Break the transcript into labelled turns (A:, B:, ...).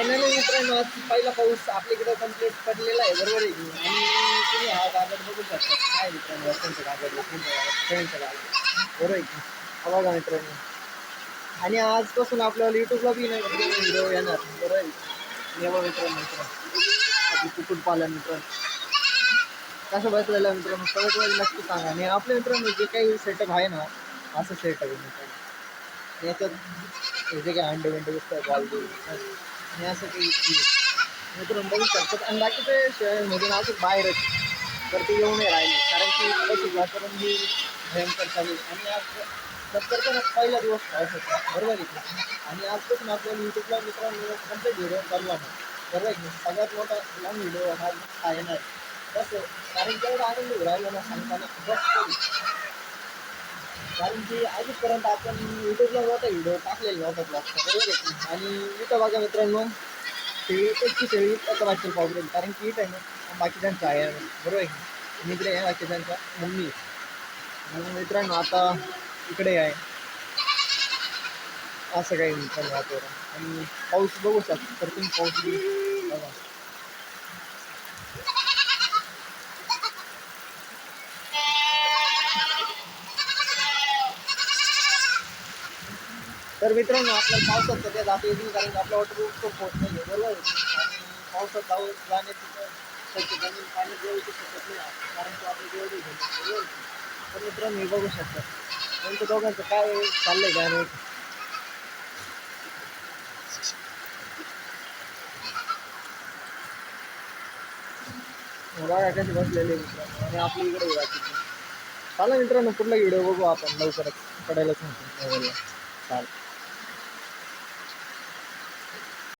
A: Finally मित्रांनो आज पहिला पाऊस आपल्याकडे कंप्लीट पडलेला आहे, बरोबर आहे की. आणि तुम्ही हा कागद बघू शकता काय मित्रांनो, वसंत कागद वसंत कागद, बरोबर आहे की. हा बघा मित्रांनो, आणि आजपासून आपल्याला युट्यूबला बी नाही व्हिडिओ येणार, बरोबर आहे. हे बघा मित्रांनो, आपली कुक्कुटपालन मित्रांनो कसं बसलेलं मित्रांनो, सगळं तुम्हाला नक्की सांगा. आणि आपल्या मित्रांनो जे काही सेटअप आहे ना, असं सेटअप आहे मित्रांनो. याच्यात जे काही अंडे बिंडे दिसतात बालदी आणि असं काही मित्रांनो बघू शकतात. आणि बाकीचे शेळ्यांमधून असं बाहेरच तर ते येऊ नाही राहिले, कारण की तशी वातावरण ही भयंकर चालू आहे. आणि आज सत्तरचा पहिला दिवस पाऊस होता, बरोबर आहे की. आणि आजपासून आपल्याला युट्यूबला मित्रांनो कंप्लीट व्हिडिओ चालू आहे, बरोबर आहे की. सगळ्यात मोठा लॉंग व्हिडिओ हा येणार कसं, कारण की एवढा आनंद राहिला ना सांगताना बस. कारण की आजपर्यंत आपण युट्यूबला मोठा व्हिडिओ टाकलेला नव्हता ब्लॉगचा, बरोबर आहे की. आणि इथं बघा मित्रांनो, शेळी एकची शेळी एका बाकीला पावडर, कारण की इथं आहे ना बाकीच्यांचं आहे, बरोबर आहे की. आणि इकडे आहे बाकीच्यांच्या मम्मी. आणि मित्रांनो आता इकडे आहे असं काही मित्रांनो वातावरण. आणि पाऊस बघू शकतो तर तुम्ही, पाऊस बघा. तर मित्रांनो आपल्याला पावसात सध्या जाता येईल, कारण की आपल्या वॉटरप्रूफ तो पोहोच नाही आहे, बरोबर आहे. आणि पावसात जाण्याची शक्यता नाही, पाणी जवळची शकत नाही, कारण की आपल्या जेवढी घेतो, बरोबर. तर मित्रांनो हे बघू शकतात त्यांच्या दोघांचं काय चाललंय काय नाही. बघा कशी बसलेले मित्रांनो, आणि आपली इकडे बाकीची. चला मित्रांनो पुढला व्हिडिओ बघू आपण लवकरच, पडायलाच म्हणतो चालेल.